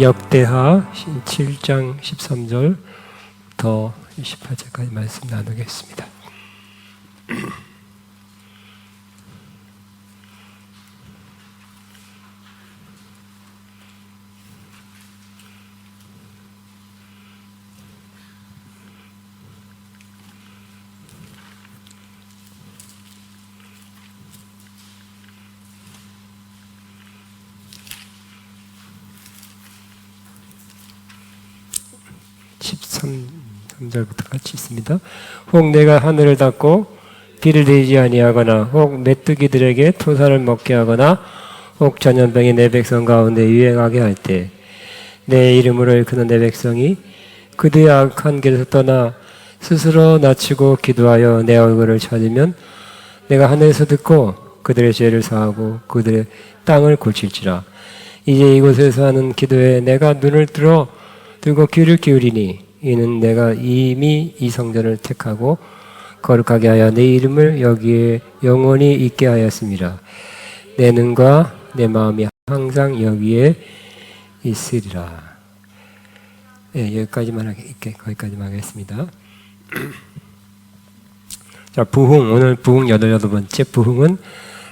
역대하 7장 13절부터 28절까지 말씀 나누겠습니다. 13절부터 같이 있습니다. 혹 내가 하늘을 닫고 비를 내리지 아니하거나 혹 메뚜기들에게 토사를 먹게 하거나 혹 전염병이 내 백성 가운데 유행하게 할 때 내 이름으로 일컫는 내 백성이 그들의 악한 길에서 떠나 스스로 낮추고 기도하여 내 얼굴을 찾으면 내가 하늘에서 듣고 그들의 죄를 사하고 그들의 땅을 고칠지라. 이제 이곳에서 하는 기도에 내가 눈을 들고 귀를 기울이니 이는 내가 이미 이 성전을 택하고 거룩하게 하여 내 이름을 여기에 영원히 있게 하였습니다. 내 눈과 내 마음이 항상 여기에 있으리라. 네, 여기까지만 하겠습니다. 자, 부흥, 오늘 부흥 8번째 부흥은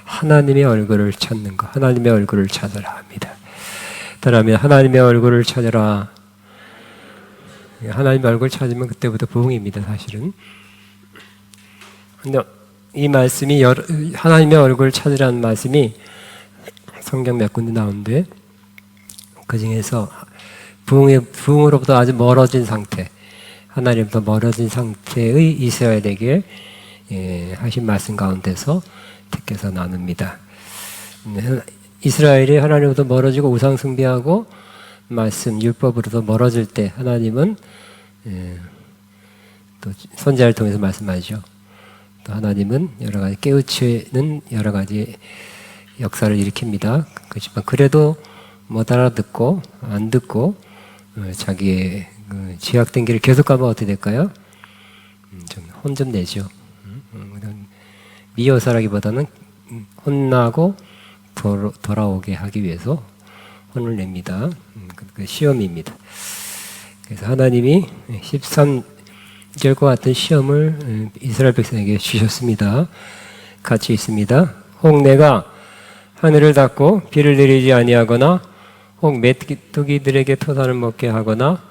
하나님의 얼굴을 찾는 것, 하나님의 얼굴을 찾으라 합니다. 따라하면 하나님의 얼굴을 찾으라. 하나님의 얼굴을 찾으면 그때부터 부흥입니다, 사실은. 근데 이 말씀이 하나님의 얼굴을 찾으라는 말씀이 성경 몇 군데 나오는데 그 중에서 부흥으로부터 아주 멀어진 상태, 하나님부터 멀어진 상태의 이스라엘에게 하신 말씀 가운데서 택해서 나눕니다. 이스라엘이 하나님으로부터 멀어지고 우상 숭배하고 말씀, 율법으로부터 멀어질 때 하나님은 또 선지자를 통해서 말씀하죠. 또 하나님은 여러 가지 깨우치는 여러 가지 역사를 일으킵니다. 그렇지만 그래도 못 알아듣고 안 듣고 자기의 죄악된 길을 계속 가면 어떻게 될까요? 혼 좀 내죠. 미워서라기보다는 혼나고 돌아오게 하기 위해서 혼을 냅니다. 그 시험입니다. 그래서 하나님이 13절과 같은 시험을 이스라엘 백성에게 주셨습니다. 같이 있습니다. 혹 내가 하늘을 닫고 비를 내리지 아니하거나 혹 메뚜기들에게 토사를 먹게 하거나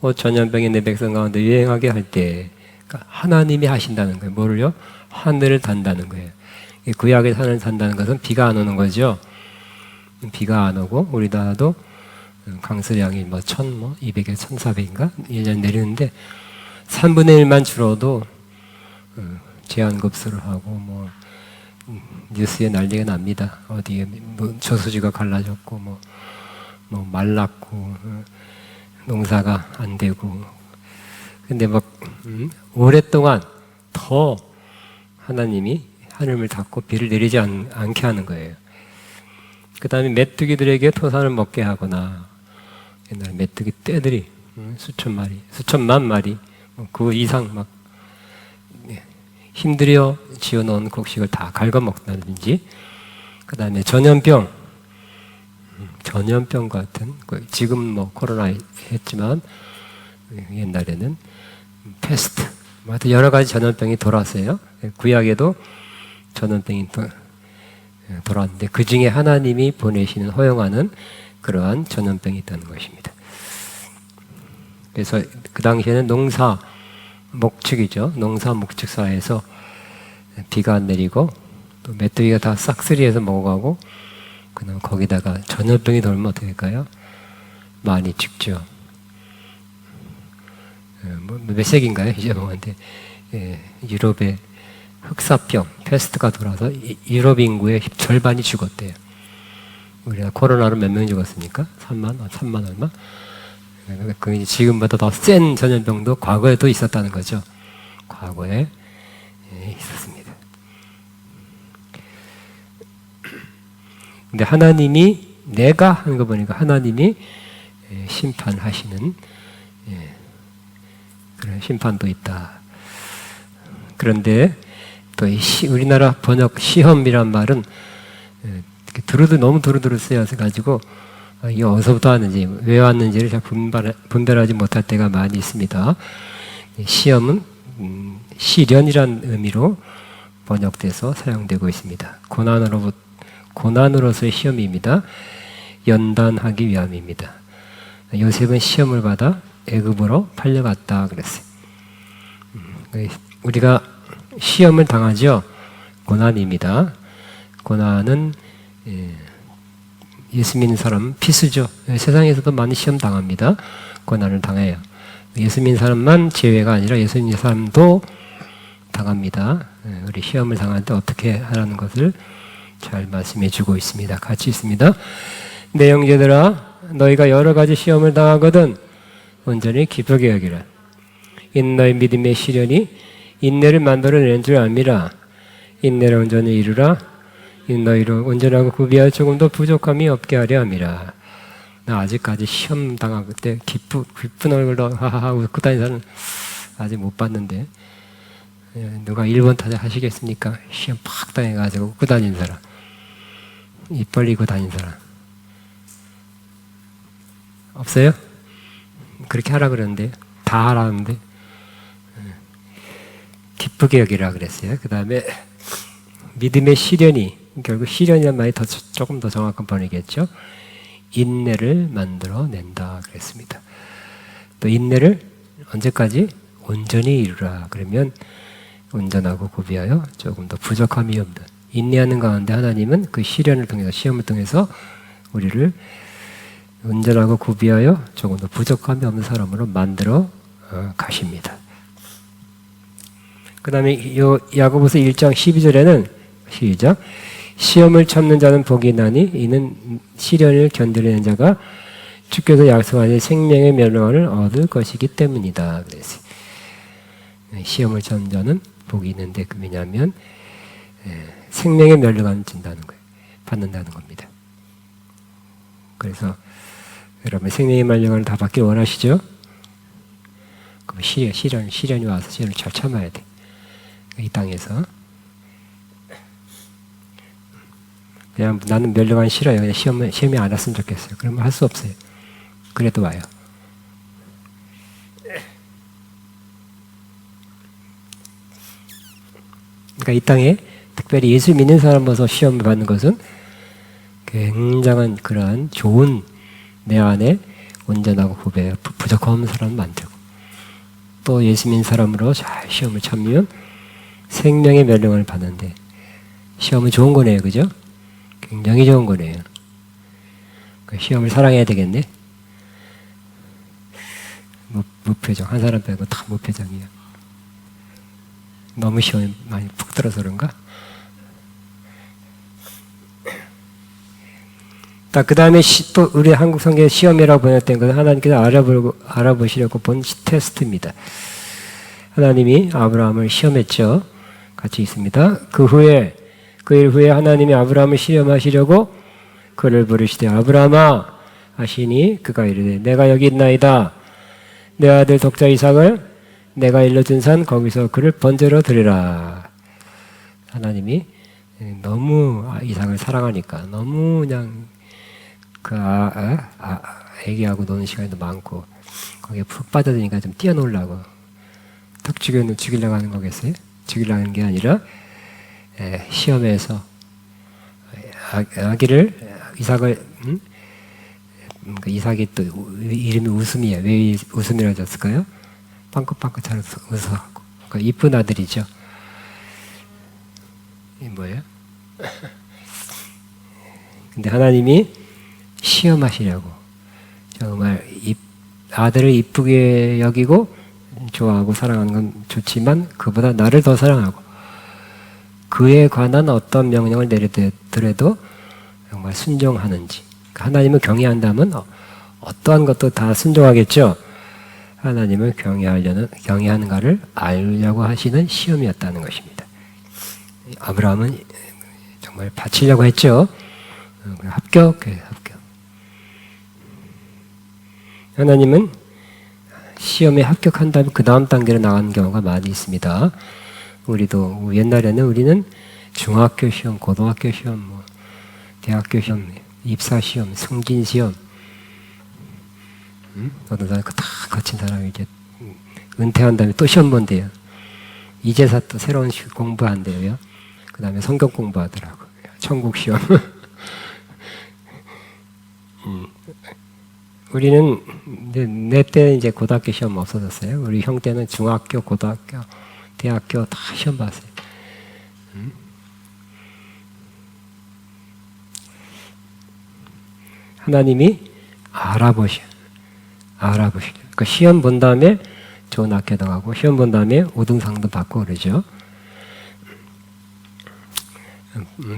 혹 전염병이 내 백성 가운데 유행하게 할 때, 그러니까 하나님이 하신다는 거예요. 뭐를요? 하늘을 단다는 거예요. 구약의 하늘을 단다는 것은 비가 안 오는 거죠. 비가 안 오고 우리나라도 강수량이 200에 1400인가 1년 내리는데 3분의 1만 줄어도 제한급수를 하고 뉴스에 난리가 납니다. 어디에 저수지가 갈라졌고 말랐고 농사가 안 되고. 근데 오랫동안 더 하나님이 하늘을 닫고 비를 내리지 않게 하는 거예요. 그 다음에 메뚜기들에게 토산을 먹게 하거나, 옛날에 메뚜기 떼들이 수천만 마리, 그 이상 힘들여 지어놓은 곡식을 다 갉아먹는다든지, 그 다음에 전염병 같은, 지금 코로나 했지만, 옛날에는 패스트, 여러 가지 전염병이 돌았어요. 구약에도 전염병이 돌아왔는데 그 중에 하나님이 보내시는 허용하는 그러한 전염병이 있다는 것입니다. 그래서 그 당시에는 농사 목축사에서 비가 안 내리고 또 메뚜기가 다 싹쓸이해서 먹어가고 그다음 거기다가 전염병이 돌면 어떻게 될까요? 많이 죽죠. 몇 세기인가요? 잊어먹었는데 유럽에 흑사병, 패스트가 돌아서 유럽 인구의 절반이 죽었대요. 우리가 코로나로 몇 명 죽었습니까? 3만 얼마? 그 지금보다 더 센 전염병도 과거에도 있었다는 거죠. 과거에 있었습니다. 근데 하나님이 내가 하는 거 보니까 하나님이 심판하시는 그런 심판도 있다. 그런데 또 우리나라 번역 시험이란 말은 너무 두루두루 쓰여서 가지고 이게 어디서부터 왔는지, 왜 왔는지를 잘 분별하지 못할 때가 많이 있습니다. 시험은 시련이란 의미로 번역돼서 사용되고 있습니다. 고난으로서의 시험입니다. 연단하기 위함입니다. 요셉은 시험을 받아 애굽으로 팔려갔다 그랬어요. 우리가 시험을 당하죠. 고난입니다. 고난은 예수 믿는 사람 필수죠. 세상에서도 많이 시험 당합니다. 고난을 당해요. 예수 믿는 사람만 제외가 아니라 예수 믿는 사람도 당합니다. 우리 시험을 당할 때 어떻게 하라는 것을 잘 말씀해 주고 있습니다. 같이 있습니다. 내 형제들아, 너희가 여러 가지 시험을 당하거든 온전히 기쁘게 여기라. 인 너희 믿음의 시련이 인내를 만들어낸 줄 압니다. 인내를 온전히 이루라. 인 너희로 온전하고 구비할 조금도 부족함이 없게 하려 함이라. 나 아직까지 시험 당하고 그때 기쁜 얼굴로 하하하 웃고 다니는 사람 아직 못 봤는데, 누가 1번 타자 하시겠습니까? 시험 팍 당해가지고 웃고 다니는 사람, 입 벌리고 다니는 사람 없어요? 그렇게 하라 그러는데, 다 하라는데 기쁘게 여기라 그랬어요. 그 다음에 믿음의 시련이, 결국 시련이란 말이 조금 더 정확한 번역이겠죠. 인내를 만들어낸다 그랬습니다. 또 인내를 언제까지? 온전히 이루라. 그러면 온전하고 구비하여 조금 더 부족함이 없는, 인내하는 가운데 하나님은 그 시련을 통해서, 시험을 통해서 우리를 온전하고 구비하여 조금 더 부족함이 없는 사람으로 만들어 가십니다. 그 다음에 야고보서 1장 12절에는 시작, 시험을 참는 자는 복이 나니 이는 시련을 견디는 자가 주께서 약속하신 생명의 멸망을 얻을 것이기 때문이다 그랬어요. 시험을 참는 자는 복이 있는데, 그 왜냐하면 생명의 멸망을 준다는 거예요. 받는다는 겁니다. 그래서 여러분 생명의 멸망을 다 받길 원하시죠? 그럼 시련이 와서 시련을 잘 참아야 돼. 이 땅에서. 그냥 나는 멸망은 싫어요. 그냥 시험이 안 왔으면 좋겠어요. 그러면 할 수 없어요. 그래도 와요. 그러니까 이 땅에 특별히 예수 믿는 사람으로서 시험을 받는 것은 굉장한 그러한 좋은, 내 안에 온전하고 구비하여 부족함 없는 사람을 만들고, 또 예수 믿는 사람으로 잘 시험을 참으면 생명의 멸망을 받는데, 시험은 좋은 거네요. 그죠? 굉장히 좋은 거네요. 시험을 사랑해야 되겠네. 무표정. 한 사람 빼고 다 무표정이야. 너무 시험이 많이 푹 들어서 그런가? 그 다음에 또 우리 한국 성경에 시험이라고 번역된 것은 하나님께서 알아보시려고 본 테스트입니다. 하나님이 아브라함을 시험했죠. 같이 있습니다. 그 일 후에 하나님이 아브라함을 시험하시려고 그를 부르시되 아브라함아 하시니 그가 이르되 내가 여기 있나이다. 내 아들 독자 이삭을 내가 일러준 산 거기서 그를 번제로 드리라. 하나님이 너무 이삭을 사랑하니까, 너무 그냥 그 애기하고 노는 시간도 많고 거기에 푹 빠져드니까 좀 뛰어놀라고 턱 죽이려고 하는 거겠어요? 죽이려고 하는 게 아니라 시험에서 이삭을 이삭이 또 이름이 웃음이에요. 왜 웃음이라고 졌을까요? 빵긋빵긋 잘 웃어갖고. 그러니까 이쁜 아들이죠. 이게 뭐예요? 근데 하나님이 시험하시려고 정말 아들을 이쁘게 여기고 좋아하고 사랑하는 건 좋지만 그보다 나를 더 사랑하고 그에 관한 어떤 명령을 내리더라도 정말 순종하는지. 하나님을 경외한다면 어떠한 것도 다 순종하겠죠. 하나님을 경외하는가를 알려고 하시는 시험이었다는 것입니다. 아브라함은 정말 바치려고 했죠. 합격. 하나님은 시험에 합격한다면 그 다음 단계로 나가는 경우가 많이 있습니다. 우리도 옛날에는 우리는 중학교 시험, 고등학교 시험, 대학교 시험, 입사 시험, 승진 시험 어떤 사람 다 거친 사람이 이제 은퇴한 다음에 또 시험 본대요. 이제서 또 새로운 공부한대요. 그 다음에 성경 공부하더라고요. 천국 시험. 우리는 내 때 이제 고등학교 시험 없어졌어요. 우리 형 때는 중학교, 고등학교, 대학교 다 시험 봤어요. 하나님이 알아보셔. 그 시험 본 다음에 좋은 학교도 가고 시험 본 다음에 우등상도 받고 그러죠.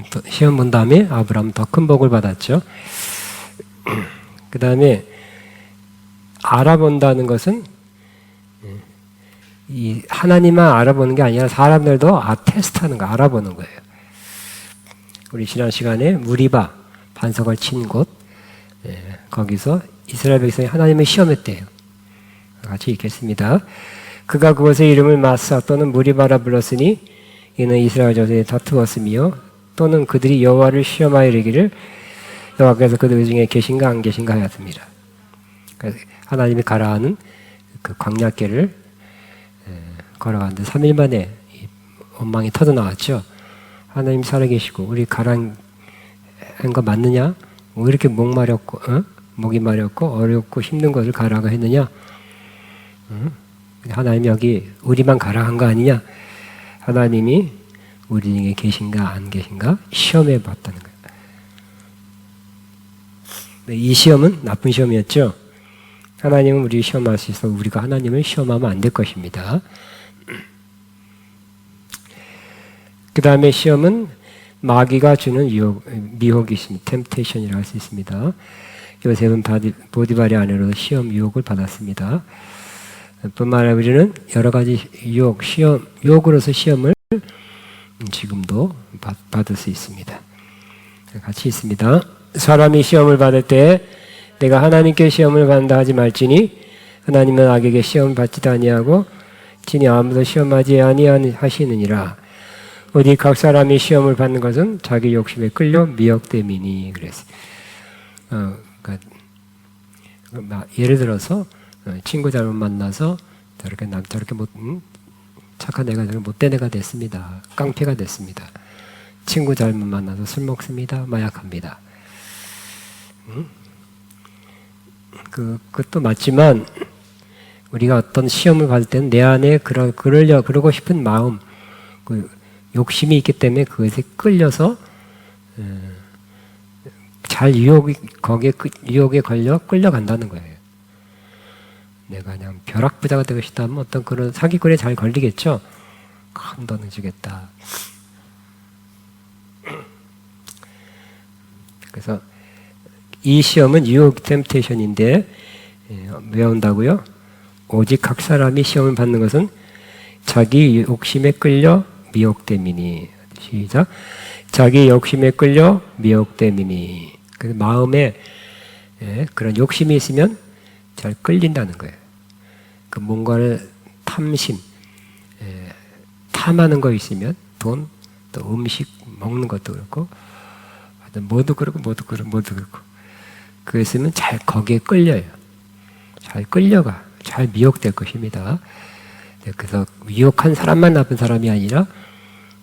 또 시험 본 다음에 아브라함은 더 큰 복을 받았죠. 그 다음에 알아본다는 것은 이 하나님만 알아보는 게 아니라 사람들도 테스트하는 거, 알아보는 거예요. 우리 지난 시간에 무리바 반석을 친 곳, 거기서 이스라엘 백성이 하나님을 시험했대요. 같이 읽겠습니다. 그가 그곳의 이름을 마사 또는 무리바라 불렀으니 이는 이스라엘 자손이 다투었으며 또는 그들이 여호와를 시험하여 이르기를 여호와께서 그들 중에 계신가 안 계신가 하였습니다. 그래서 하나님이 가라하는 그 광야길을 걸어가는데 3일 만에 원망이 터져 나왔죠. 하나님 살아계시고 우리 가라한 거 맞느냐? 왜 이렇게 목이 마렵고 어렵고 힘든 것을 가라가 했느냐? 하나님이 여기 우리만 가라 한 거 아니냐? 하나님이 우리 중에 계신가 안 계신가 시험해 봤다는 거예요. 이 시험은 나쁜 시험이었죠. 하나님은 우리 시험하셔서 우리가 하나님을 시험하면 안 될 것입니다. 그 다음에 시험은 마귀가 주는 미혹이 있습니다. 템테이션이라고 할 수 있습니다. 요셉은 보디발의 아내로 시험 유혹을 받았습니다. 뿐만 아니라 우리는 여러 가지 유혹으로서 시험을 지금도 받을 수 있습니다. 같이 있습니다. 사람이 시험을 받을 때 내가 하나님께 시험을 받는다 하지 말지니 하나님은 악에게 시험을 받지도 아니하고 진히 아무도 시험하지 아니하시느니라. 어디 각 사람이 시험을 받는 것은 자기 욕심에 끌려 미혹됨이니 그랬어요. 그러니까 예를 들어서 친구 잘못 만나서 저렇게 착한 애가 저렇게 못된 애가 됐습니다. 깡패가 됐습니다. 친구 잘못 만나서 술 먹습니다. 마약합니다. 그것도 맞지만 우리가 어떤 시험을 받을 때는 내 안에 그러고 싶은 마음, 욕심이 있기 때문에 그것에 끌려서 거기에 유혹에 걸려 끌려간다는 거예요. 내가 그냥 벼락부자가 되고 싶다면 어떤 그런 사기꾼에 잘 걸리겠죠. 큰 돈을 주겠다. 그래서 이 시험은 유혹 템테이션인데 왜 온다고요? 오직 각 사람이 시험을 받는 것은 자기 욕심에 끌려 미혹됨이니. 시작. 자기 욕심에 끌려 미혹됨이니. 그래서 마음에 그런 욕심이 있으면 잘 끌린다는 거예요. 그 뭔가를 탐하는 거 있으면 돈, 또 음식 먹는 것도 그렇고 모두 그렇고. 그랬으면 잘 거기에 끌려요. 잘 끌려가. 잘 미혹될 것입니다. 그래서 유혹한 사람만 나쁜 사람이 아니라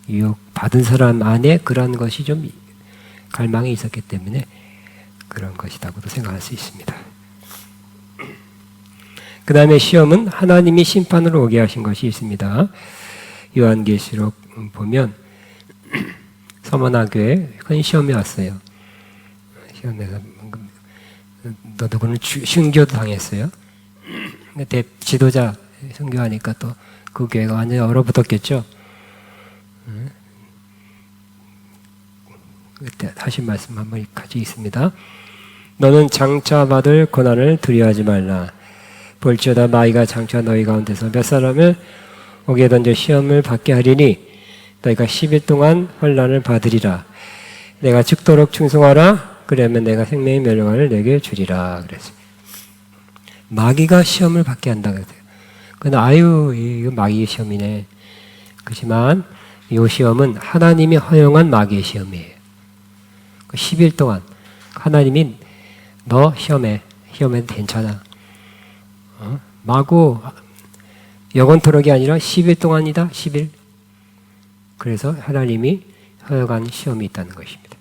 유혹받은 사람 안에 그런 것이 좀 갈망이 있었기 때문에 그런 것이라고도 생각할 수 있습니다. 그 다음에 시험은 하나님이 심판으로 오게 하신 것이 있습니다. 요한계시록 보면 서머나교에 큰 시험이 왔어요. 시험에서 누구는 순교도 당했어요. 지도자 순교하니까 또 그 교회가 완전히 얼어붙었겠죠. 그때 하신 말씀 한번 같이 있습니다. 너는 장차 받을 고난을 두려워하지 말라. 볼지어다 마귀가 장차 너희 가운데서 몇 사람을 옥에 던져 시험을 받게 하리니 너희가 10일 동안 환난을 받으리라. 내가 죽도록 충성하라. 그러면 내가 생명의 멸류관을 내게 주리라. 그랬어요. 마귀가 시험을 받게 한다 그랬어요. 근데 이거 마귀의 시험이네. 그렇지만 이 시험은 하나님이 허용한 마귀의 시험이에요. 10일 동안 하나님이 너 시험해도 괜찮아. 마구 영원토록이 아니라 10일 동안이다. 10일. 그래서 하나님이 허용한 시험이 있다는 것입니다.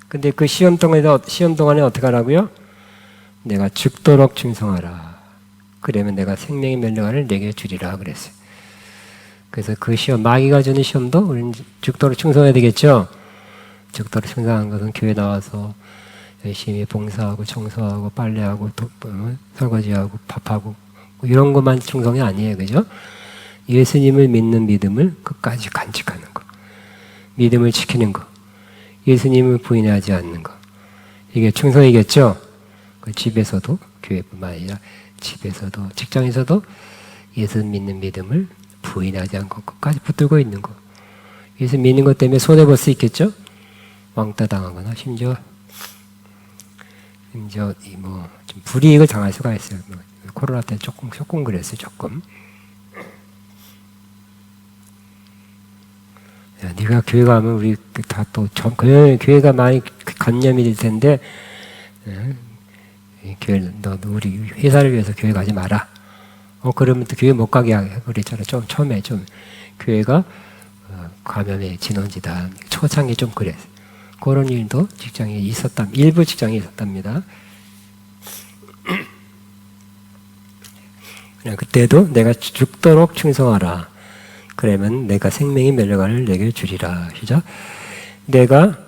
근데 그 시험 동안에 어떻게 하라고요? 내가 죽도록 충성하라. 그러면 내가 생명의 면류관을 내게 주리라 그랬어요. 그래서 그 시험, 마귀가 주는 시험도 우리는 죽도록 충성해야 되겠죠? 죽도록 충성하는 것은 교회 나와서 열심히 봉사하고 청소하고 빨래하고 설거지하고 밥하고 이런 것만 충성이 아니에요. 그죠? 예수님을 믿는 믿음을 끝까지 간직하는 거. 믿음을 지키는 거. 예수님을 부인하지 않는 거. 이게 충성이겠죠? 그 집에서도, 교회뿐만 아니라 집에서도, 직장에서도 예수 믿는 믿음을 부인하지 않고 끝까지 붙들고 있는 거. 예수 믿는 것 때문에 손해볼 수 있겠죠? 왕따 당하거나 심지어 좀 불이익을 당할 수가 있어요. 코로나 때 조금 그랬어요. 조금. 야, 네가 교회 가면 우리 다 또 교회가 많이 관념이 될 텐데, 교회 너 우리 회사를 위해서 교회 가지 마라. 그러면 또 교회 못 가게 하고 그랬잖아. 처음에 교회가 감염의 진원지다. 초창기 좀 그랬어요. 그런 일도 직장에 일부 직장에 있었답니다. 그때도 내가 죽도록 충성하라. 그러면 내가 생명의 면류관을 내게 주리라. 시작. 내가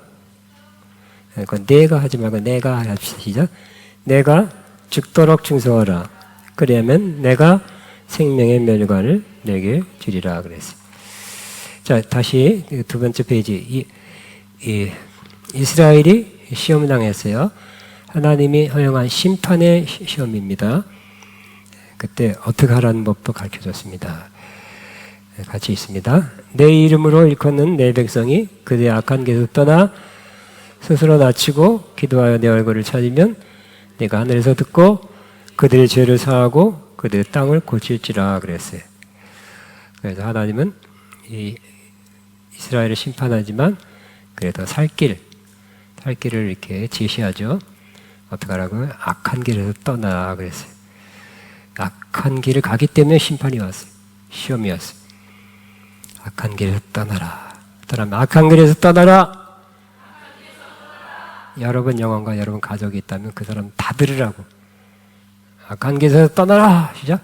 하지 말고 내가 합시다. 시작. 내가 죽도록 충성하라. 그러면 내가 생명의 면류관을 내게 주리라 그랬어요. 자, 다시 두 번째 페이지. 이스라엘이 시험을 당했어요. 하나님이 허용한 심판의 시험입니다. 그때 어떻게 하라는 법도 가르쳐줬습니다. 같이 있습니다. 내 이름으로 일컫는 내 백성이 그들의 악한 길에서 떠나 스스로 낮추고 기도하여 내 얼굴을 찾으면 내가 하늘에서 듣고 그들의 죄를 사하고 그들의 땅을 고칠지라 그랬어요. 그래서 하나님은 이스라엘을 심판하지만 그래도 살 길을 이렇게 제시하죠. 어떻게 하라고요? 악한 길에서 떠나 그랬어요. 악한 길을 가기 때문에 심판이 왔어요. 시험이 왔어요. 악한 길에서 떠나라. 악한 길에서 떠나라. 여러분 영혼과 여러분 가족이 있다면 그 사람 다 들으라고. 악한 길에서 떠나라. 시작.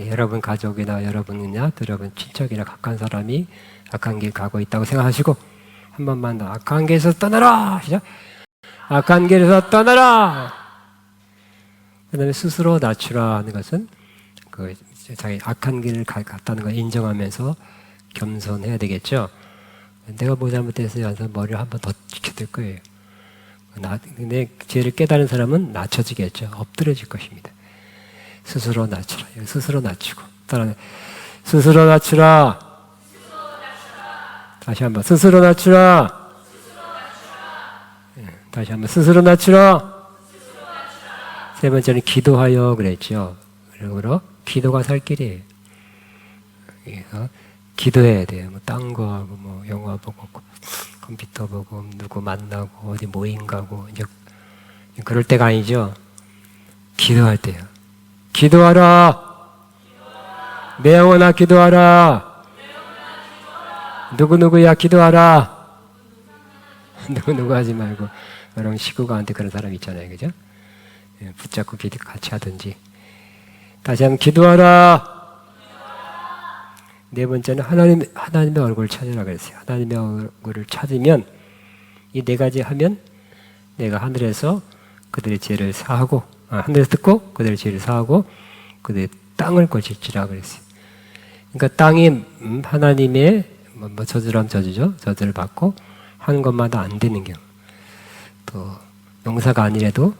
여러분 가족이나 여러분 친척이나 가까운 사람이 악한 길 가고 있다고 생각하시고 한 번만 더 악한 길에서 떠나라. 시작. 악한 길에서 떠나라. 그 다음에 스스로 낮추라 하는 것은 자기 악한 길을 갔다는 걸 인정하면서 겸손해야 되겠죠. 내가 뭐 잘못했어요 하면서 머리를 한 번 더 지켜들 거예요. 내 죄를 깨달은 사람은 낮춰지겠죠. 엎드려질 것입니다. 스스로 낮추라. 스스로 낮추고 따라해. 스스로 낮추라. 다시 한번 스스로 낮추라. 다시 한번 스스로 낮추라. 세 번째는 기도하여 그랬죠. 그러므로 기도가 살 길이에요. 그래서 기도해야 돼요. 딴 거 하고 영화 보고 컴퓨터 보고 누구 만나고 어디 모임 가고 이제 그럴 때가 아니죠. 기도할 때요. 기도하라. 내 영혼아 기도하라. 누구누구야 기도하라. 누구누구 하지 말고 여러분 식구가한테 그런 사람 있잖아요. 그죠? 붙잡고 기도 같이 하든지. 다시 한번 기도하라. 네 번째는 하나님의 얼굴을 찾으라 그랬어요. 하나님의 얼굴을 찾으면 이 네 가지 하면 내가 하늘에서 그들의 죄를 사하고 하늘에서 듣고 그들의 죄를 사하고 그들의 땅을 고칠지라 그랬어요. 그러니까 땅이 하나님의 저주라면 저주죠. 저주를 받고 하는 것마다 안 되는 경우, 또 농사가 아니라도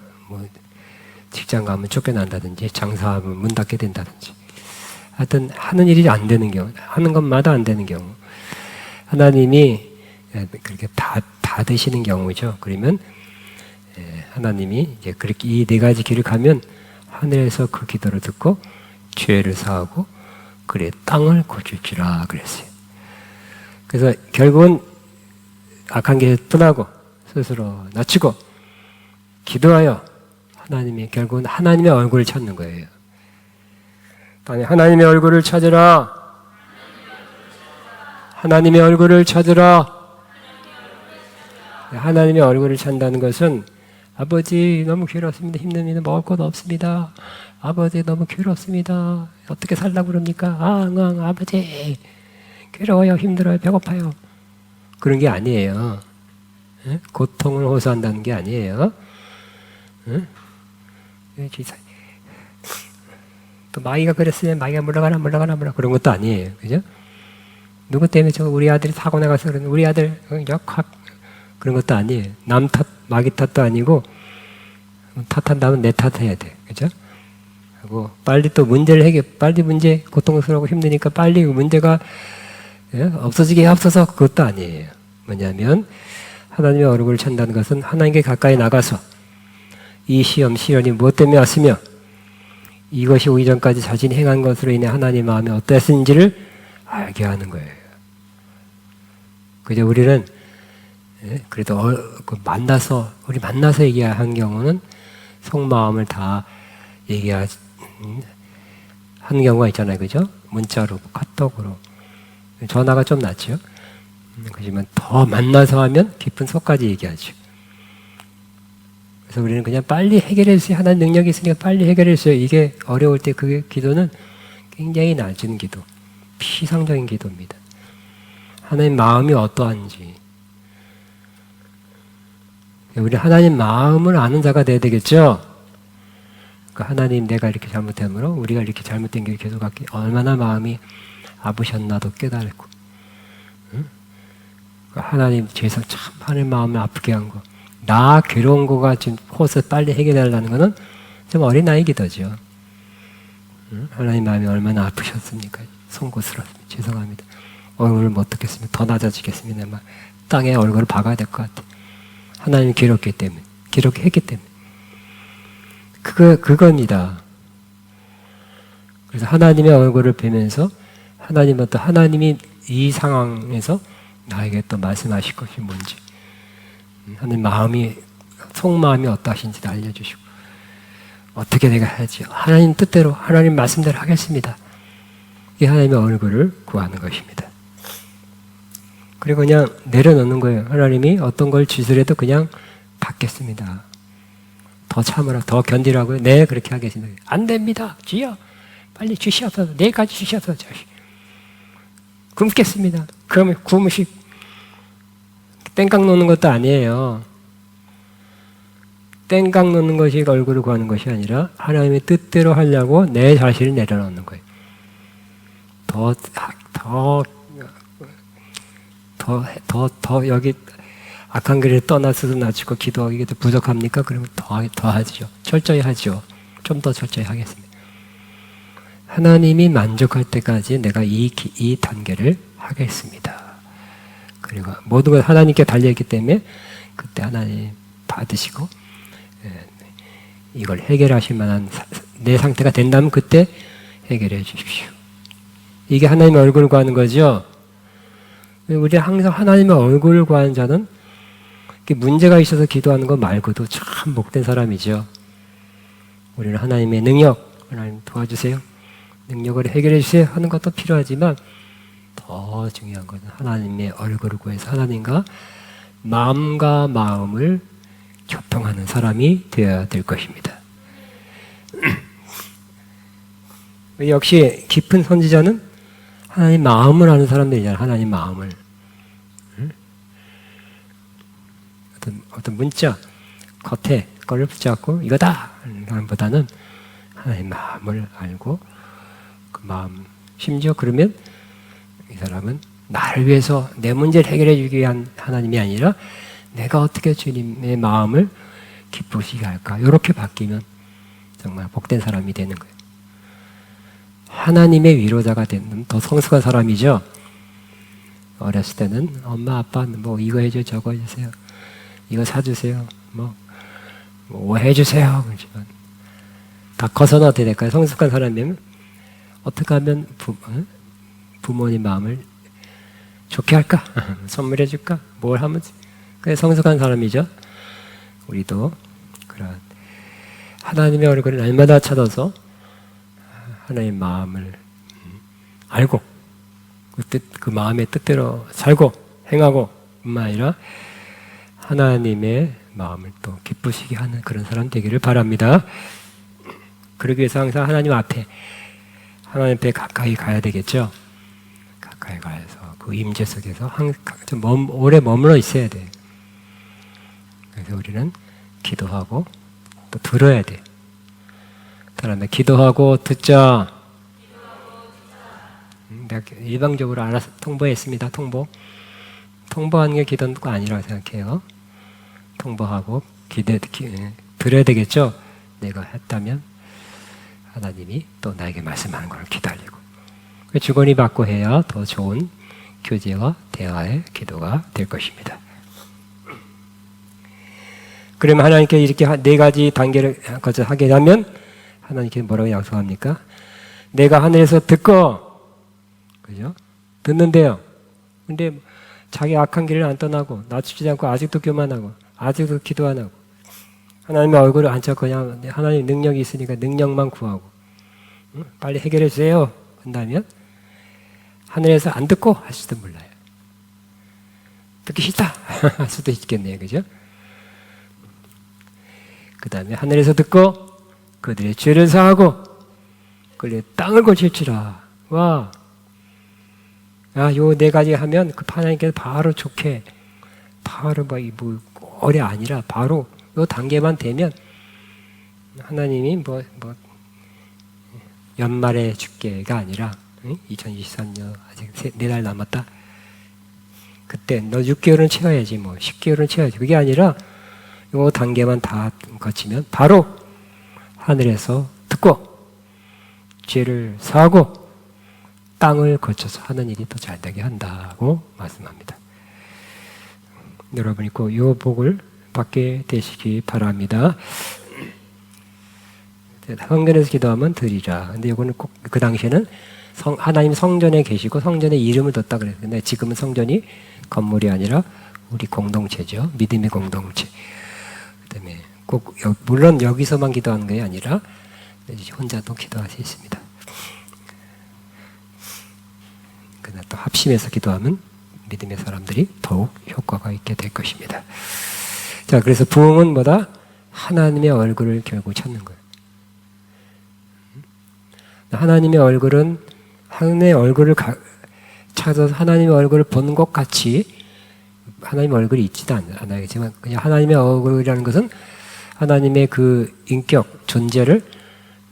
직장 가면 쫓겨난다든지 장사하면 문 닫게 된다든지 하여튼 하는 일이 안 되는 경우, 하는 것마다 안 되는 경우, 하나님이 그렇게 다 되시는 경우죠. 그러면 하나님이 이제 그렇게 이 네 가지 길을 가면 하늘에서 그 기도를 듣고 죄를 사하고 그래 땅을 고칠지라 그랬어요. 그래서 결국은 악한 길에서 떠나고 스스로 낮추고 기도하여 하나님이 결국은 하나님의 얼굴을 찾는 거예요. 아니, 하나님의 얼굴을 찾으라. 하나님의 얼굴을 찾으라. 하나님의 얼굴을 찾는다는 것은 아버지 너무 괴롭습니다. 힘듭니다. 먹을 것 없습니다. 아버지 너무 괴롭습니다. 어떻게 살라고 그럽니까? 아버지 괴로워요. 힘들어요. 배고파요. 그런 게 아니에요. 고통을 호소한다는 게 아니에요. 또 마귀가 그랬으면 마귀가 물러가라 그런 것도 아니에요. 그죠? 누구 때문에 우리 아들이 사고 나가서 그러는 우리 아들 역학 그런 것도 아니에요. 남 탓, 마귀 탓도 아니고 탓한다면 내 탓해야 돼. 그죠? 하고 빨리 또 문제를 빨리 문제 고통스러우고 힘드니까 빨리 문제가 없어지게 앞서서 그것도 아니에요. 뭐냐면 하나님의 얼굴을 찾는다는 것은 하나님께 가까이 나가서 이 시련이 무엇 때문에 왔으며 이것이 오기 전까지 자신이 행한 것으로 인해 하나님의 마음이 어땠는지를 알게 하는 거예요. 그저 우리는 그래도 우리 만나서 얘기한 경우는 속마음을 다 얘기하는 경우가 있잖아요. 그죠? 문자로, 카톡으로. 전화가 좀 낫죠. 하지만 더 만나서 하면 깊은 속까지 얘기하죠. 그래서 우리는 그냥 빨리 해결해 주세요. 하나님 능력이 있으니까 빨리 해결해 주세요. 이게 어려울 때 그 기도는 굉장히 낮은 기도, 피상적인 기도입니다. 하나님 마음이 어떠한지. 우리 하나님 마음을 아는 자가 돼야 되겠죠? 그러니까 하나님 내가 이렇게 잘못함으로 우리가 이렇게 잘못된 게 계속 얼마나 마음이 아프셨나도 깨달고 하나님 죄송 참 하나님 마음을 아프게 한 거. 나 괴로운 거가 지금 호소 빨리 해결하려는 거는 좀 어린아이 기도죠. 하나님 마음이 얼마나 아프셨습니까? 송구스럽습니다. 죄송합니다. 얼굴을 못 듣겠습니다. 더 낮아지겠습니다. 막 땅에 얼굴을 박아야 될 것 같아. 하나님이 괴롭기 때문에, 괴롭게 했기 때문에. 그겁니다. 그래서 하나님의 얼굴을 뵈면서 하나님이 이 상황에서 나에게 또 말씀하실 것이 뭔지, 하나님 속마음이 어떠하신지도 알려주시고, 어떻게 내가 해야지? 하나님 뜻대로, 하나님 말씀대로 하겠습니다. 이 하나님의 얼굴을 구하는 것입니다. 그리고 그냥 내려놓는 거예요. 하나님이 어떤 걸 주시더라도 그냥 받겠습니다. 더 참으라, 더 견디라고요. 네, 그렇게 하겠습니다. 안 됩니다. 주여, 빨리 주시옵소서. 내일까지 주시옵소서. 굶겠습니다. 그러면 굶으시 땡깡 놓는 것도 아니에요. 땡깡 놓는 것이 얼굴을 구하는 것이 아니라 하나님의 뜻대로 하려고 내 자신을 내려놓는 거예요. 더 여기 악한 길을 떠나서도 낮추고 기도하기도 부족합니까? 그러면 더 하죠. 철저히 하죠. 좀 더 철저히 하겠습니다. 하나님이 만족할 때까지 내가 이 단계를 하겠습니다. 그리고 모든 것 하나님께 달려있기 때문에 그때 하나님 받으시고 이걸 해결하실 만한 내 상태가 된다면 그때 해결해 주십시오. 이게 하나님의 얼굴을 구하는 거죠. 우리 항상 하나님의 얼굴을 구하는 자는 문제가 있어서 기도하는 것 말고도 참 복된 사람이죠. 우리는 하나님의 능력, 하나님 도와주세요. 능력을 해결해 주세요 하는 것도 필요하지만 더 중요한 것은 하나님의 얼굴을 구해서 하나님과 마음과 마음을 교통하는 사람이 되어야 될 것입니다. 역시 깊은 선지자는 하나님 마음을 아는 사람들이잖아요. 하나님 마음을. 어떤 문자 겉에 거를 붙잡고 이거다 보다는 하나님 마음을 알고 그 마음, 심지어 그러면 이 사람은 나를 위해서 내 문제를 해결해 주기 위한 하나님이 아니라 내가 어떻게 주님의 마음을 기쁘시게 할까, 이렇게 바뀌면 정말 복된 사람이 되는 거예요. 하나님의 위로자가 되는 더 성숙한 사람이죠. 어렸을 때는 엄마 아빠 뭐 이거 해줘 저거 해주세요, 이거 사주세요, 뭐 해주세요. 그렇지만 다 커서는 어떻게 될까요? 성숙한 사람이면 어떻게 하면 부모님 마음을 좋게 할까? 선물해 줄까? 뭘 하면 그게 성숙한 사람이죠. 우리도 그런 하나님의 얼굴을 날마다 찾아서 하나님의 마음을 알고 그 마음의 뜻대로 살고 행하고 뿐만 아니라 하나님의 마음을 또 기쁘시게 하는 그런 사람 되기를 바랍니다. 그러기 위해서 항상 하나님 앞에 가까이 가야 되겠죠. 가까이 가서 그 임재 속에서 좀 오래 머물러 있어야 돼요. 그래서 우리는 기도하고 또 들어야 돼. 그다음에 기도하고 듣자. 내가 일방적으로 알아서 통보했습니다. 통보하는 게 기도는 거 아니라고 생각해요. 통보하고 들어야 되겠죠. 내가 했다면 하나님이 또 나에게 말씀하는 걸 기다리고 주거니 받고 해야 더 좋은 교제와 대화의 기도가 될 것입니다. 그러면 하나님께 이렇게 네 가지 단계를 거쳐 하게 되면 하나님께 뭐라고 약속합니까? 내가 하늘에서 듣고, 그죠? 듣는데요. 근데 자기 악한 길을 안 떠나고 낮추지 않고 아직도 교만하고 아직도 기도 안 하고 하나님의 얼굴을 안 찾고 그냥 하나님 능력이 있으니까 능력만 구하고 빨리 해결해 주세요 한다면 하늘에서 안 듣고 할지도 몰라요. 듣기 싫다 할 수도 있겠네요. 그죠? 그 다음에 하늘에서 듣고 그들의 죄를 사하고 그들의 땅을 고칠지라. 와, 요 네 가지 하면 그 하나님께서 바로 좋게 바로 뭐 어려 아니라 바로 요 단계만 되면 하나님이 연말에 줄게가 아니라 2023년 아직 4달 남았다. 그때 너 6개월은 채워야지 10개월은 채워야지. 그게 아니라 요 단계만 다 거치면 바로 하늘에서 듣고 죄를 사하고 땅을 거쳐서 하는 일이 더 잘되게 한다고 말씀합니다. 여러분이 꼭 이 복을 받게 되시기 바랍니다. 성전에서 기도하면 드리라. 근데 이거는 꼭 그 당시에는 하나님 성전에 계시고 성전에 이름을 뒀다 그랬어요. 근데 지금은 성전이 건물이 아니라 우리 공동체죠. 믿음의 공동체. 그다음에 꼭 물론 여기서만 기도하는 게 아니라 혼자도 기도할 수 있습니다. 그러나 또 합심해서 기도하면 믿음의 사람들이 더욱 효과가 있게 될 것입니다. 자, 그래서 부흥은 뭐다? 하나님의 얼굴을 결국 찾는 거예요. 하나님의 얼굴은 하나님의 얼굴을 찾아서 하나님의 얼굴을 보는 것 같이 하나님의 얼굴이 있지도 않아야겠지만 그냥 하나님의 얼굴이라는 것은 하나님의 그 인격, 존재를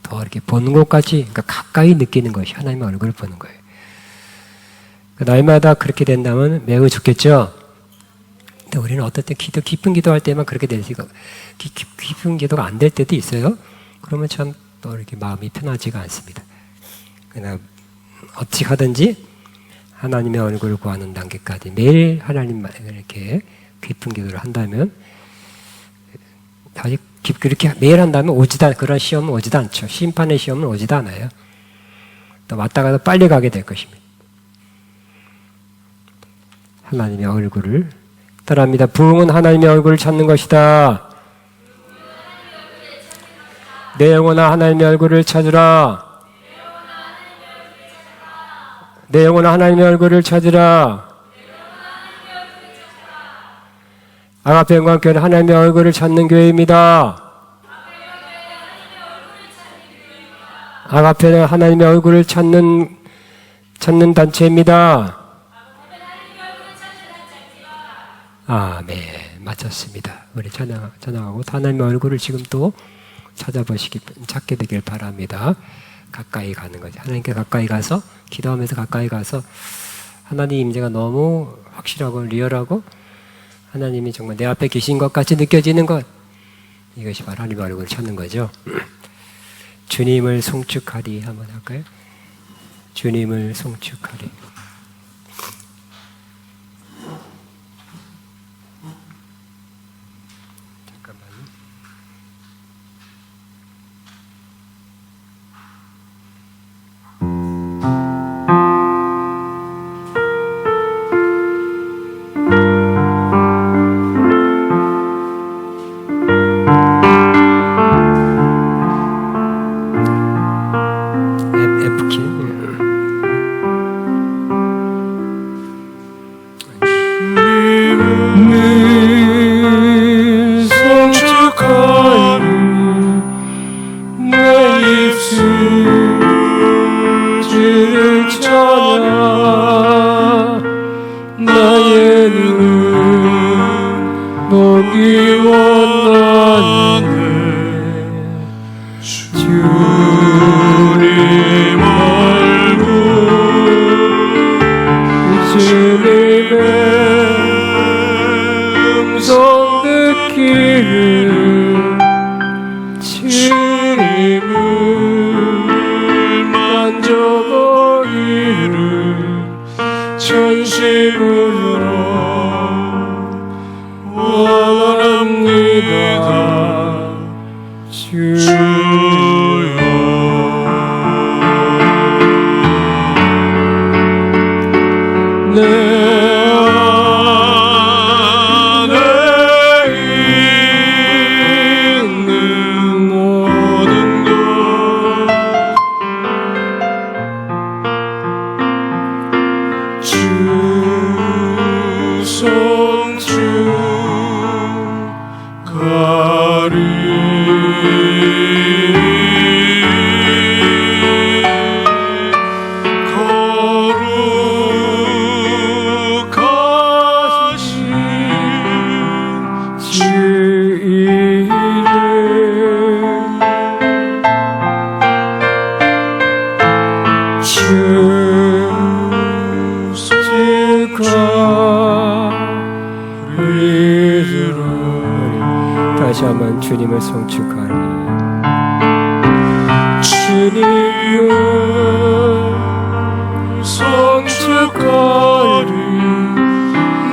더 이렇게 보는 것 같이 그러니까 가까이 느끼는 것이 하나님의 얼굴을 보는 거예요. 날마다 그렇게 된다면 매우 좋겠죠. 근데 우리는 어떨 때 깊은 기도할 때만 그렇게 되지 깊은 기도가 안 될 때도 있어요. 그러면 참 또 이렇게 마음이 편하지가 않습니다. 그러나 어찌 하든지 하나님의 얼굴을 구하는 단계까지 매일 하나님만 이렇게 깊은 기도를 한다면 아직 그렇게 매일 한다면 그런 시험은 오지도 않죠. 심판의 시험은 오지도 않아요. 또 왔다 가도 빨리 가게 될 것입니다. 하나님의 얼굴을 따라합니다. 부흥은 하나님의 얼굴을 찾는 것이다. 내 영혼아 하나님의 얼굴을 찾으라. 내 영혼아 하나님의 얼굴을 찾으라. 아가페 영광교회는 하나님의 얼굴을 찾는 교회입니다. 아가페는 하나님의 얼굴을 찾는 단체입니다. 아멘. 맞췄습니다. 우리 찬양하고 하나님의 얼굴을 지금 또 찾게 되길 바랍니다. 가까이 가는 거죠. 하나님께 가까이 가서 기도하면서 가까이 가서 하나님 임재가 너무 확실하고 리얼하고 하나님이 정말 내 앞에 계신 것 같이 느껴지는 것, 이것이 바로 하나님의 얼굴을 찾는 거죠. 주님을 송축하리 한번 할까요? 주님을 송축하리. 나의 눈은 보기 원하네. 주님 얼굴 주님의 음성 듣기를 주님을 만져보기를 전심으로 원합니다. 주여 내 안에 있는 모든 것 주 손 주 가리 다시 한번 주님을 송축하리. 주님을 송축하리.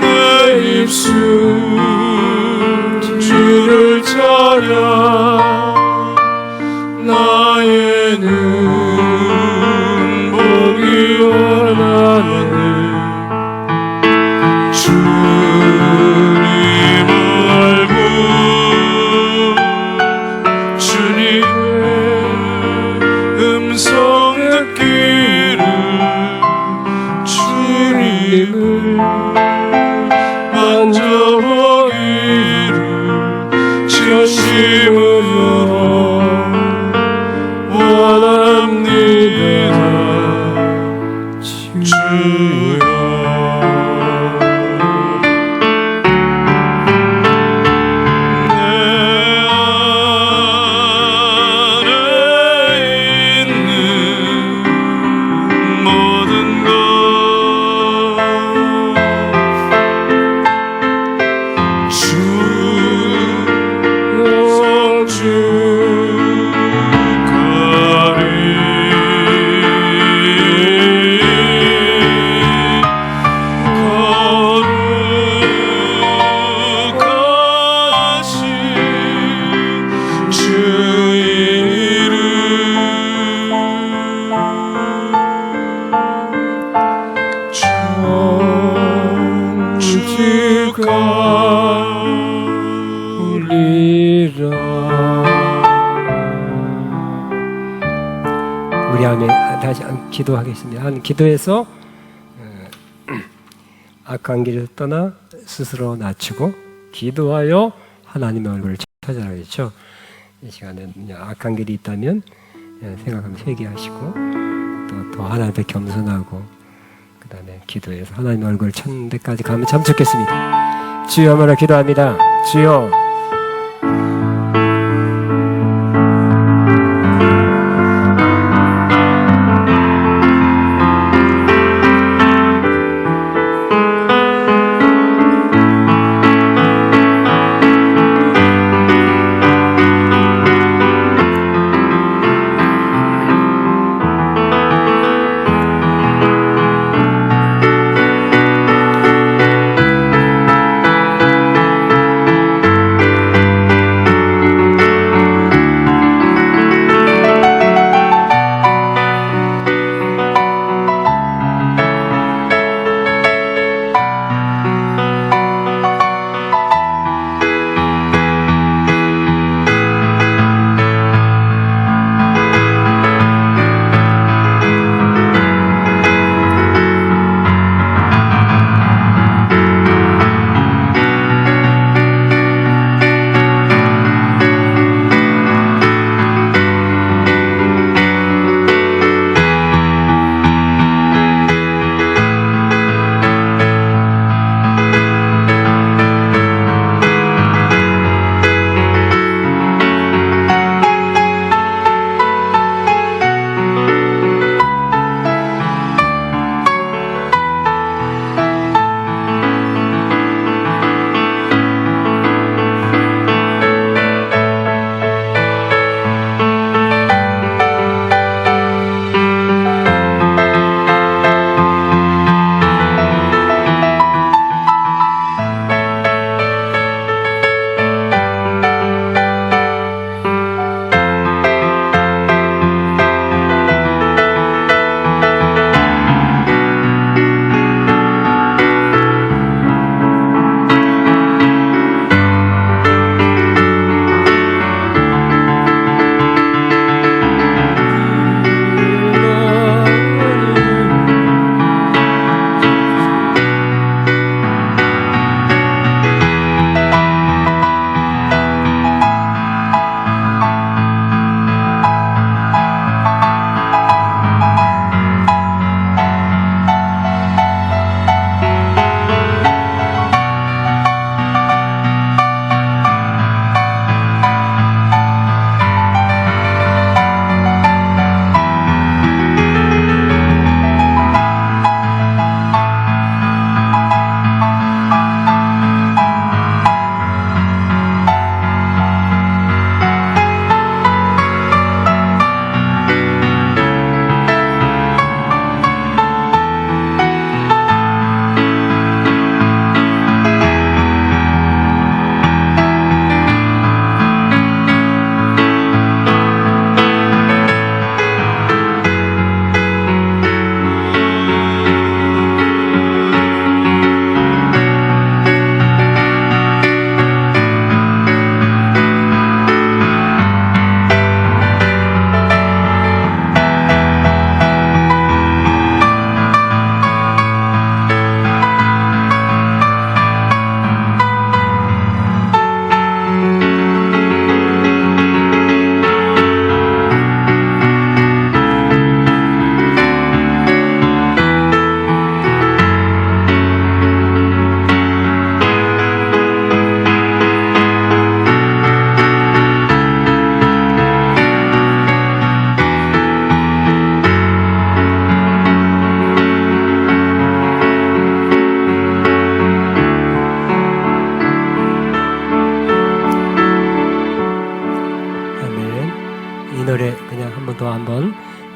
내 입술 주를 찬양. 나의 눈 보기 원하네. 만져보기를 전심으로 원합니다. 주여 내 안에 있는 모든 것 우리 안에 다시 기도하겠습니다. 한 기도해서 악한 길을 떠나 스스로 낮추고 기도하여 하나님의 얼굴을 찾아라겠죠. 이 시간에 악한 길이 있다면 생각하면 회개하시고 또 하나님 앞에 겸손하고 그 다음에 기도해서 하나님의 얼굴을 찾는 데까지 가면 참 좋겠습니다. 주여 한번 기도합니다. 주여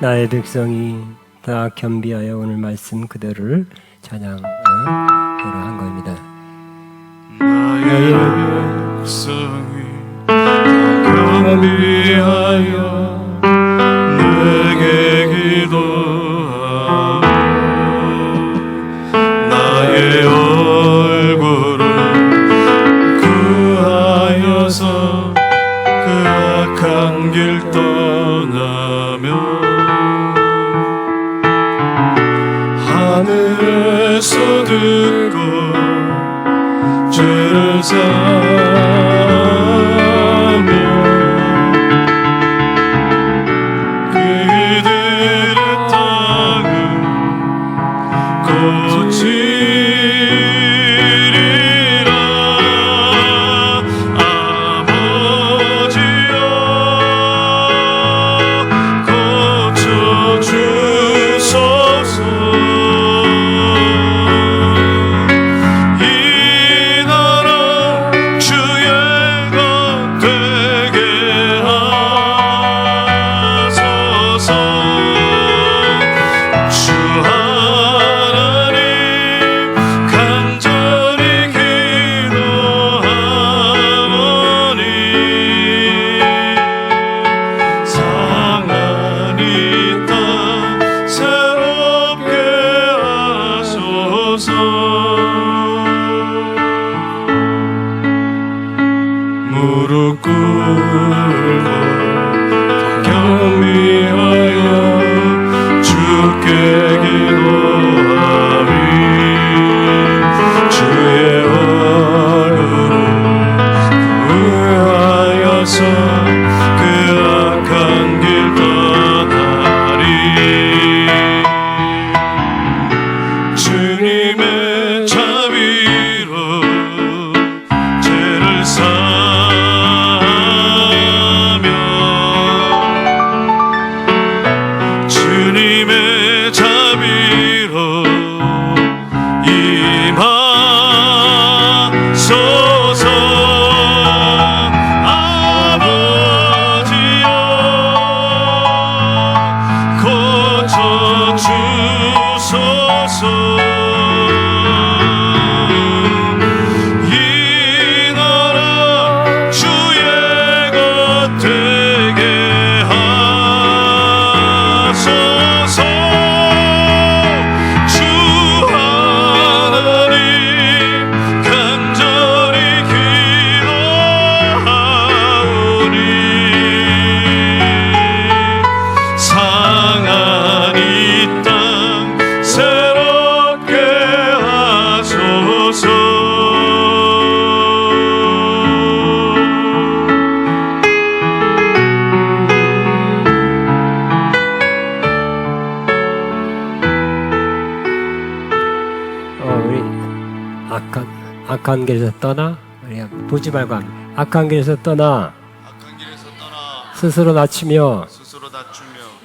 나의 백성이 다 겸비하여 오늘 말씀 그대로를 찬양으로 한 겁니다. 나의 백성이 겸비하여 내게 기도하고 나의 얼굴을 구하여서 그 악한 길 떠나며 하늘에서 듣고 죄를 사며 그들의 땅을 고치리라. 아버지여 고쳐주소서. 무릎 꿇고 겸비하여 주께 기도하리. 주의 얼굴을 구하여서 그 악한 길 떠나리. 주님의 자비로 죄를 사며 주님의 자비로 임하소서. 아버지여 고쳐주소서. 악한 길에서 떠나, 우리가 보지 말고 악한 길에서 떠나 스스로 낮추며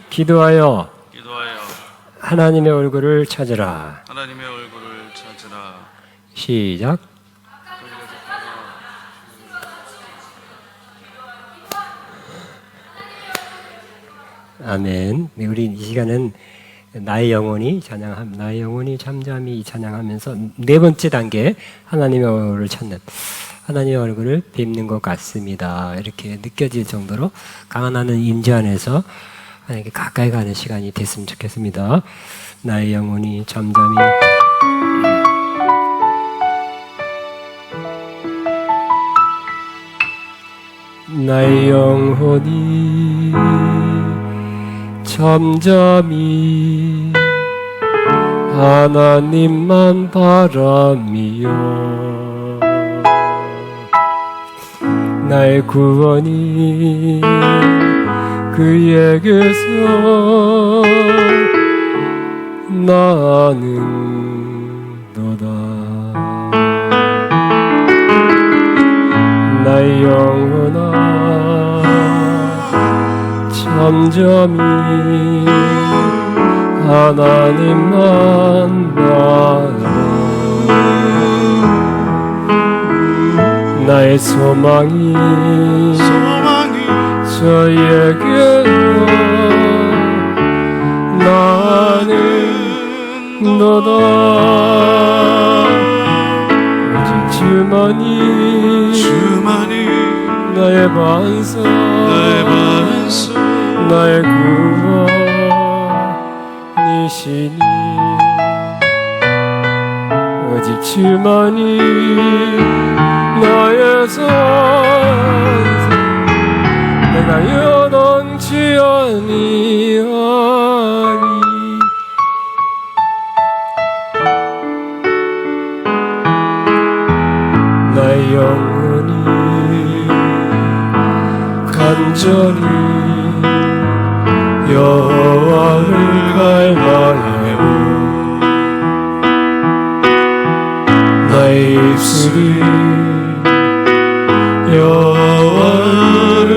기도하여 하나님의 얼굴을 찾으라. 시작. 아멘. 우리 이 시간은 나의 영혼이 잠잠히 찬양하면서 네 번째 단계, 하나님의 얼굴을 찾는, 하나님의 얼굴을 뵙는 것 같습니다. 이렇게 느껴질 정도로 강한 임재 안에서 하나님께 가까이 가는 시간이 됐으면 좋겠습니다. 나의 영혼이 잠잠히 나의 영혼이 잠잠히 하나님만 바라며 나의 구원이 그에게서 나는도다. 나의 영혼아 잠잠히 하나님만 바라. 나의 소망이 저에게로 너다 오직 주만이 나의 반석 나의 구원이시니 오직 주만이 나의 선생 내가 요동치 아니하리 나의 영혼이 간절히 여호와를 갈망해오 나의 입술이 여호와를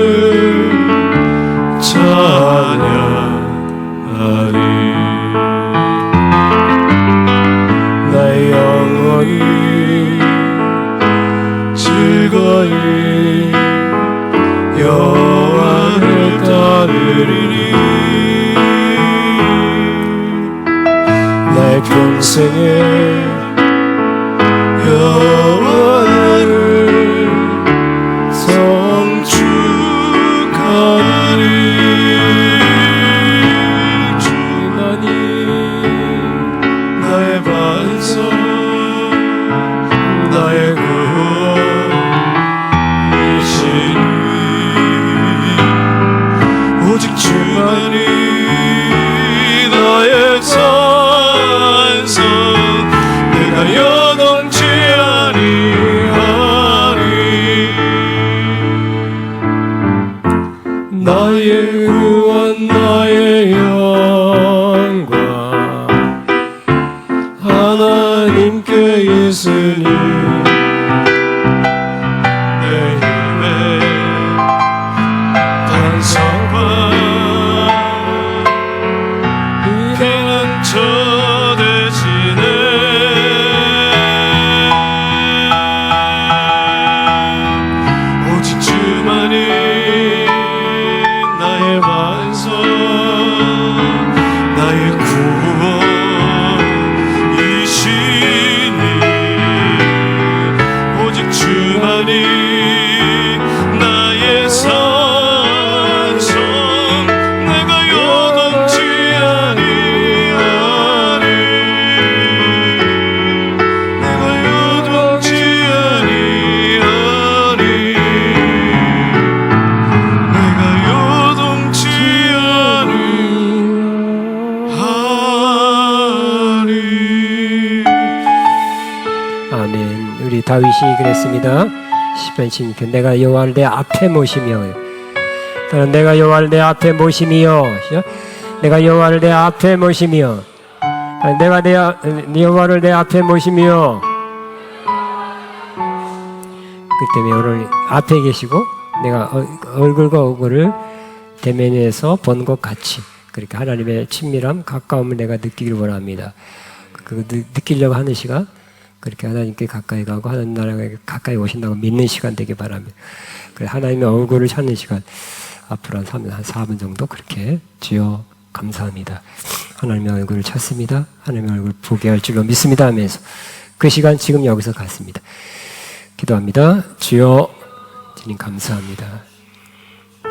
찬양하리 나의 영혼이 즐거이 여호와를 따르리니 나의 평생에 여호와를 성축하리 주만이 나의 반석 나의 구원이시니 오직 주만이 나의 산성 내가 여동치 아니하리 나의 구원 나의 영광 하나님께 있으니 내 힘의 반석과 피난처 되시네 오직 주만이 나의 반석 나의 구원이시니 오직 주만이 나의 산성 내가 요동치 아니하리 내가 요동치 아니하리 내가 요동치 아니하리 아멘. 우리 다윗이 그랬습니다. 시편 16편 내가 여호와를 내 앞에 모시며 또는 내가 여호와를 내 앞에 모시며 내가 여호와를 내 앞에 모시며 내가 여호와를 내 앞에 모시며 그 때문에 오늘 앞에 계시고 내가 얼굴과 얼굴을 대면해서 본 것 같이 그렇게 하나님의 친밀함 가까움을 내가 느끼기를 원합니다. 그 느끼려고 하는 시간 그렇게 하나님께 가까이 가고 하나님 나라에 가까이 오신다고 믿는 시간 되길 바랍니다. 그래 하나님의 얼굴을 찾는 시간 앞으로 한 4분 정도 그렇게 주여 감사합니다. 하나님의 얼굴을 찾습니다. 하나님의 얼굴을 보게 할 줄로 믿습니다 하면서 그 시간 지금 여기서 갔습니다. 기도합니다. 주여 주님 감사합니다.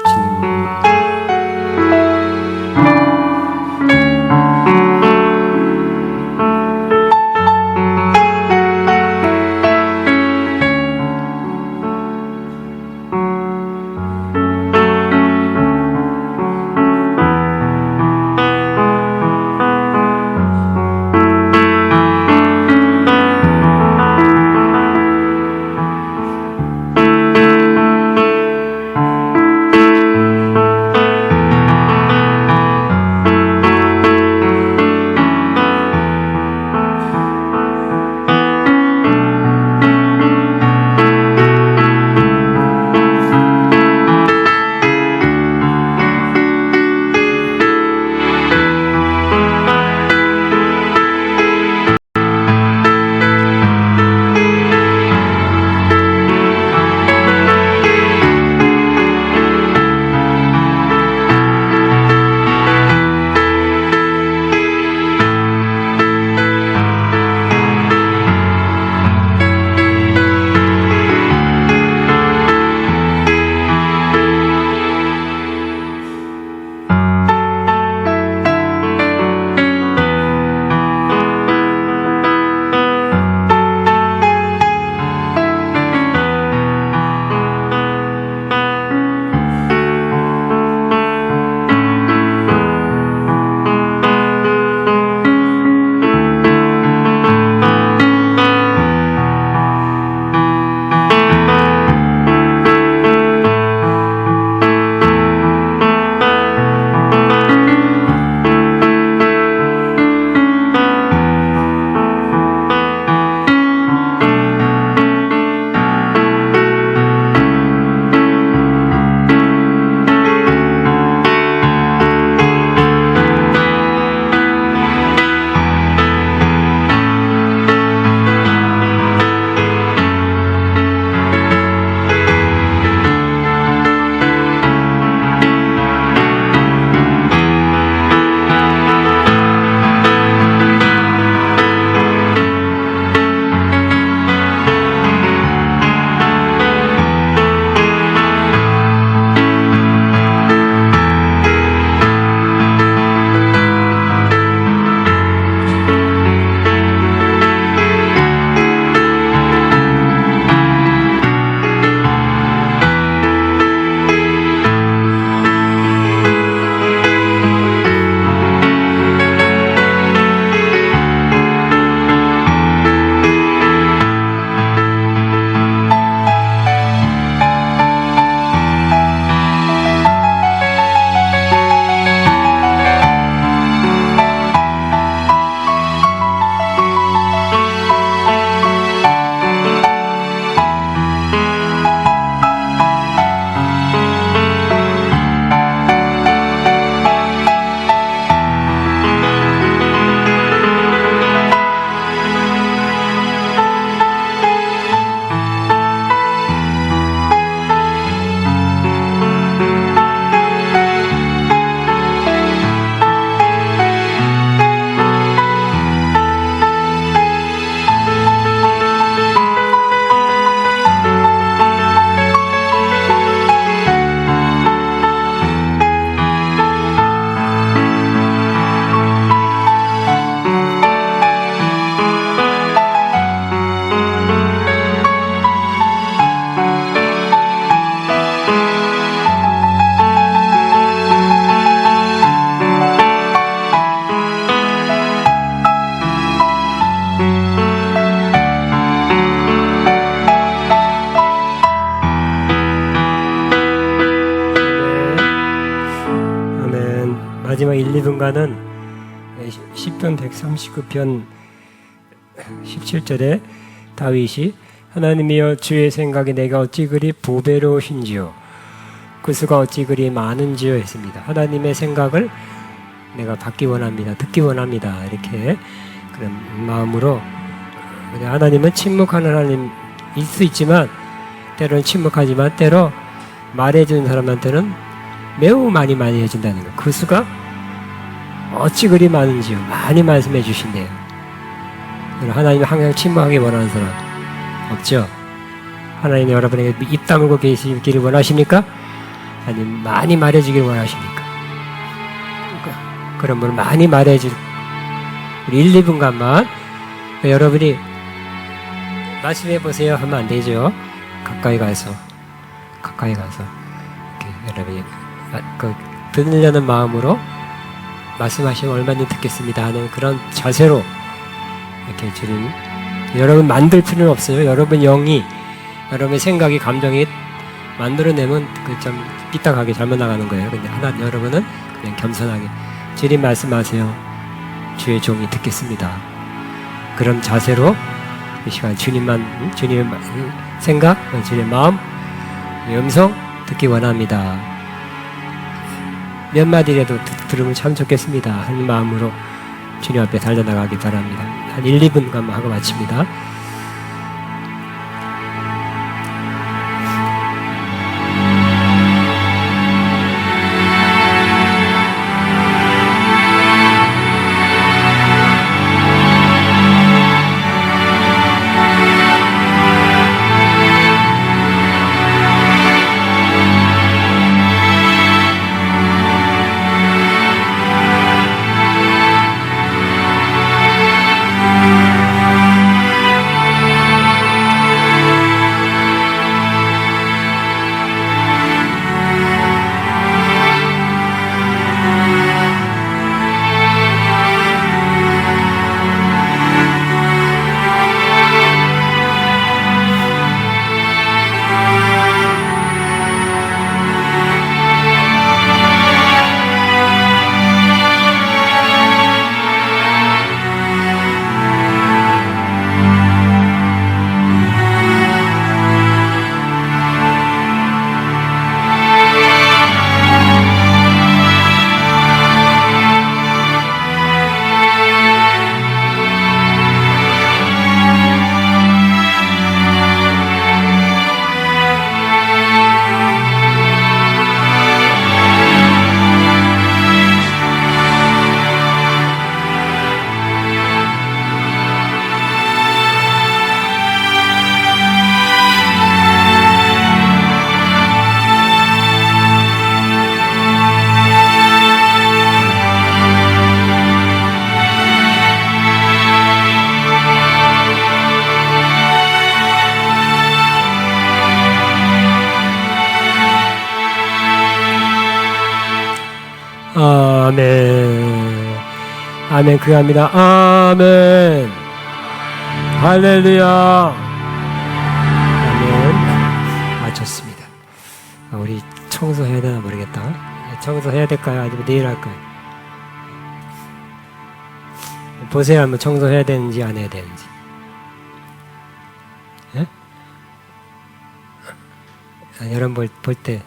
주님 2분간은 시편 139편 17절에 다윗이 하나님이여 주의 생각이 내가 어찌 그리 보배로우신지요 그 수가 어찌 그리 많은지요 했습니다. 하나님의 생각을 내가 받기 원합니다. 듣기 원합니다. 이렇게 그런 마음으로 하나님은 침묵하는 하나님일 수 있지만 때로는 침묵하지만 때로 말해주는 사람한테는 매우 많이 해준다는 거. 그 수가 어찌 그리 많은지요. 많이 말씀해 주신대요. 하나님은 항상 침묵하기 원하는 사람 없죠? 하나님이 여러분에게 입 다물고 계시기를 원하십니까? 아니면 많이 말해주길 원하십니까? 그런 분을 많이 말해줄 우리 1, 2분간만 여러분이 말씀해 보세요 하면 안 되죠. 가까이 가서 이렇게 여러분이 들으려는 마음으로 말씀하시면 얼마든지 듣겠습니다 하는 그런 자세로 이렇게 주님 여러분 만들 필요는 없어요. 여러분 영이 여러분의 생각이 감정이 만들어내면 그 좀 삐딱하게 잘못 나가는 거예요. 근데 여러분은 그냥 겸손하게 주님 말씀하세요. 주의 종이 듣겠습니다. 그런 자세로 이 시간 주님의 생각, 주님의 마음, 음성 듣기 원합니다. 몇 마디라도 들으면 참 좋겠습니다 하는 마음으로 주님 앞에 달려나가기 바랍니다. 한 1, 2분간만 하고 마칩니다. 아멘. 아멘. 그합니다. 아멘. 할렐루야. 아멘. 좋습니다. 우리 청소해야 되나 모르겠다. 청소해야 될까요? 아니면 내일 할까요? 보세요. 한번 청소해야 되는지 안 해야 되는지. 예? 여러분 볼 때